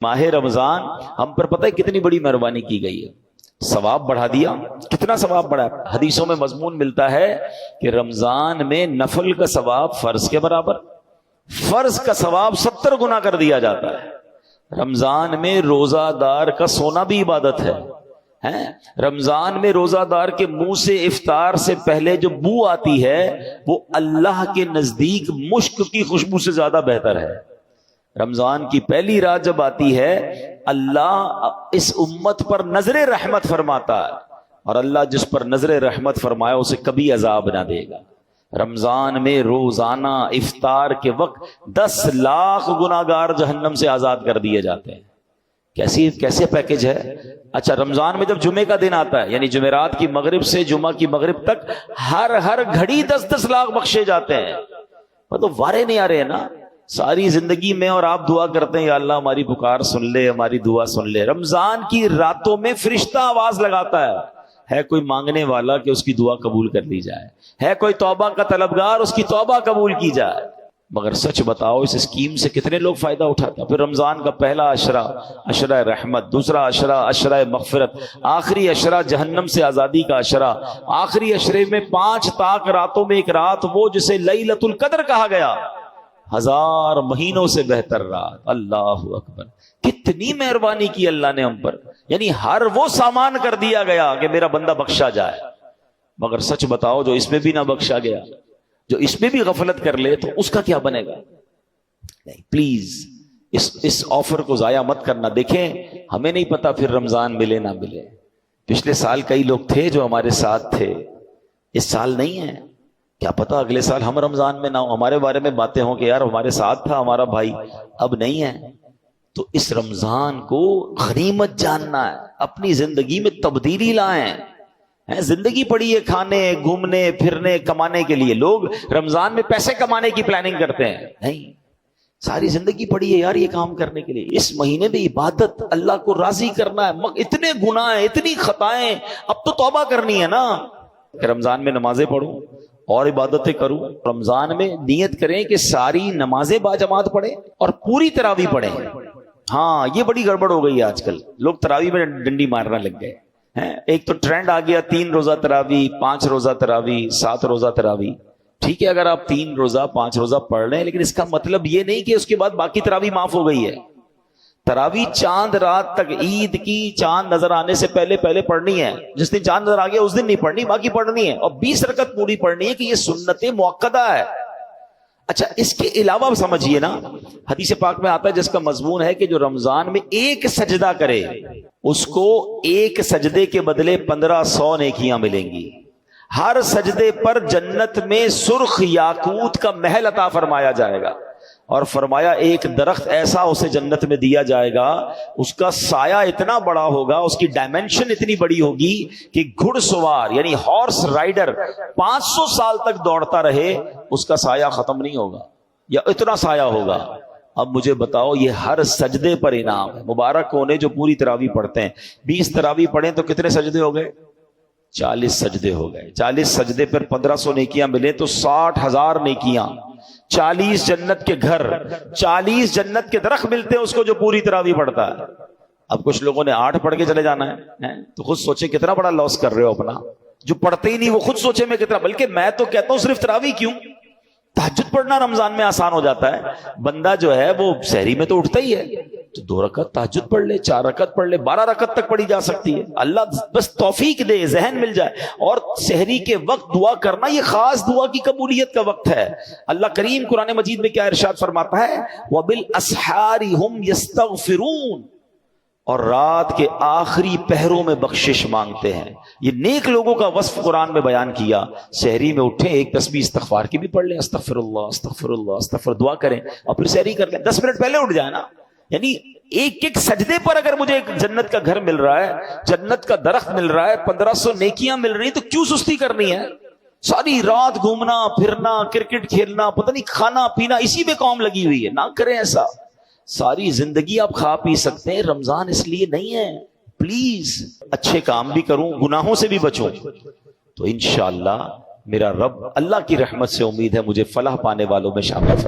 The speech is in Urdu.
ماہ رمضان ہم پر پتہ ہے کتنی بڑی مہربانی کی گئی ہے، ثواب بڑھا دیا۔ کتنا ثواب بڑھا؟ حدیثوں میں مضمون ملتا ہے کہ رمضان میں نفل کا ثواب فرض کے برابر، فرض کا ثواب 70 گنا کر دیا جاتا ہے۔ رمضان میں روزہ دار کا سونا بھی عبادت ہے۔ رمضان میں روزہ دار کے منہ سے افطار سے پہلے جو بو آتی ہے وہ اللہ کے نزدیک مشک کی خوشبو سے زیادہ بہتر ہے۔ رمضان کی پہلی رات جب آتی ہے اللہ اس امت پر نظر رحمت فرماتا ہے، اور اللہ جس پر نظر رحمت فرمایا اسے کبھی عذاب نہ دے گا۔ رمضان میں روزانہ افطار کے وقت 10 لاکھ گناہگار جہنم سے آزاد کر دیے جاتے ہیں۔ کیسے پیکج ہے؟ اچھا، رمضان میں جب جمعے کا دن آتا ہے، یعنی جمعرات کی مغرب سے جمعہ کی مغرب تک ہر گھڑی 10 لاکھ بخشے جاتے ہیں۔ مطلب وارے نہیں آ رہے ہیں نا ساری زندگی میں، اور آپ دعا کرتے ہیں یا اللہ ہماری پکار سن لے، ہماری دعا سن لے۔ رمضان کی راتوں میں فرشتہ آواز لگاتا ہے کوئی مانگنے والا کہ اس کی دعا قبول کر لی جائے، ہے کوئی توبہ کا طلبگار اس کی توبہ قبول کی جائے۔ مگر سچ بتاؤ اس اسکیم سے کتنے لوگ فائدہ اٹھاتے ہیں؟ پھر رمضان کا پہلا عشرہ عشرہ رحمت، دوسرا عشرہ عشرہ مغفرت، آخری عشرہ جہنم سے آزادی کا عشرہ، آخری عشرے میں 5 طاق راتوں میں ایک رات وہ جسے لیلۃ القدر کہا گیا، 1000 مہینوں سے بہتر رات۔ اللہ اکبر، کتنی مہربانی کی اللہ نے ہم پر، یعنی ہر وہ سامان کر دیا گیا کہ میرا بندہ بخشا جائے۔ مگر سچ بتاؤ جو اس میں بھی نہ بخشا گیا، جو اس میں بھی غفلت کر لے تو اس کا کیا بنے گا؟ نہیں، پلیز اس آفر کو ضائع مت کرنا۔ دیکھیں ہمیں نہیں پتا پھر رمضان ملے نہ ملے۔ پچھلے سال کئی لوگ تھے جو ہمارے ساتھ تھے، اس سال نہیں ہے، کیا پتا اگلے سال ہم رمضان میں نہ ہوں، ہمارے بارے میں باتیں ہوں کہ یار ہمارے ساتھ تھا ہمارا بھائی، اب نہیں ہے۔ تو اس رمضان کو غنیمت جاننا ہے، اپنی زندگی میں تبدیلی لائیں۔ زندگی پڑی ہے کھانے گھومنے پھرنے کمانے کے لیے، لوگ رمضان میں پیسے کمانے کی پلاننگ کرتے ہیں، نہیں، ساری زندگی پڑی ہے یار یہ کام کرنے کے لیے۔ اس مہینے میں عبادت، اللہ کو راضی کرنا ہے، اتنے گناہ ہیں، اتنی خطائیں، اب تو توبہ کرنی ہے نا۔ کہ رمضان میں نمازیں پڑھوں اور عبادتیں کروں۔ رمضان میں نیت کریں کہ ساری نمازیں باجماعت پڑھیں اور پوری تراویح پڑھیں۔ ہاں یہ بڑی گڑبڑ ہو گئی ہے آج کل، لوگ تراویح میں ڈنڈی مارنا لگ گئے۔ ایک تو ٹرینڈ آ گیا 3 روزہ تراویح، 5 روزہ تراویح، 7 روزہ تراویح۔ ٹھیک ہے اگر آپ 3 روزہ 5 روزہ پڑھ رہے ہیں، لیکن اس کا مطلب یہ نہیں کہ اس کے بعد باقی تراویح معاف ہو گئی ہے۔ تراویح چاند رات تک، عید کی چاند نظر آنے سے پہلے پڑھنی ہے۔ جس دن چاند نظر آ گیا اس دن نہیں پڑھنی، باقی پڑھنی ہے، اور 20 رکعت پوری پڑھنی ہے، کہ یہ سنت موقدہ ہے۔ اچھا اس کے علاوہ سمجھیے نا، حدیث پاک میں آتا ہے جس کا مضمون ہے کہ جو رمضان میں ایک سجدہ کرے اس کو ایک سجدے کے بدلے 1500 نیکیاں ملیں گی۔ ہر سجدے پر جنت میں سرخ یاقوت کا محل عطا فرمایا جائے گا، اور فرمایا ایک درخت ایسا اسے جنت میں دیا جائے گا، اس کا سایہ اتنا بڑا ہوگا، اس کی ڈائمنشن اتنی بڑی ہوگی کہ گھڑ سوار یعنی ہارس رائڈر 500 سال تک دوڑتا رہے اس کا سایہ ختم نہیں ہوگا، یا اتنا سایہ ہوگا۔ اب مجھے بتاؤ یہ ہر سجدے پر انعام ہے۔ مبارک ہونے جو پوری تراویح پڑھتے ہیں، 20 تراویح پڑھیں تو کتنے سجدے ہو گئے؟ 40 سجدے ہو گئے۔ 40 سجدے پر 1500 نیکیاں ملے تو 60,000 نیکیاں، 40 جنت کے گھر، 40 جنت کے درخت ملتے ہیں اس کو جو پوری تراویح پڑھتا ہے۔ اب کچھ لوگوں نے 8 پڑھ کے چلے جانا ہے، تو خود سوچے کتنا بڑا لاس کر رہے ہو اپنا۔ جو پڑھتے ہی نہیں وہ خود سوچے میں کتنا، بلکہ میں تو کہتا ہوں صرف تراویح کیوں، تہجد پڑھنا رمضان میں آسان ہو جاتا ہے۔ بندہ جو ہے وہ سحری میں تو اٹھتا ہی ہے، تو 2 رکعت تہجد پڑھ لے، 4 رکعت پڑھ لے، 12 رکعت تک پڑھی جا سکتی ہے۔ اللہ بس توفیق دے، ذہن مل جائے۔ اور سحری کے وقت دعا کرنا یہ خاص دعا کی قبولیت کا وقت ہے۔ اللہ کریم قرآن مجید میں کیا ارشاد فرماتا ہے؟ وَبِالْأَسْحَارِ هُمْ يَسْتَغْفِرُونَ، اور رات کے آخری پہروں میں بخشش مانگتے ہیں۔ یہ نیک لوگوں کا وصف قرآن میں بیان کیا۔ سحری میں اٹھیں، ایک تسبیح استغفار کی بھی پڑھ لیں، استغفر اللہ استغفر اللہ استغفر، دعا کریں، اور پھر سحری کر لیں۔ 10 منٹ پہلے اٹھ جائیں نا، یعنی ایک سجدے پر اگر مجھے ایک جنت کا گھر مل رہا ہے، جنت کا درخت مل رہا ہے، 1500 نیکیاں مل رہی ہیں، تو کیوں سستی کرنی ہے؟ ساری رات گھومنا پھرنا، کرکٹ کھیلنا، پتہ نہیں کھانا پینا، اسی پہ قوم لگی ہوئی ہے۔ نہ کریں ایسا۔ ساری زندگی آپ کھا پی سکتے ہیں، رمضان اس لیے نہیں ہے۔ پلیز اچھے کام بھی کروں، گناہوں سے بھی بچوں، تو انشاءاللہ میرا رب، اللہ کی رحمت سے امید ہے مجھے فلاح پانے والوں میں شامل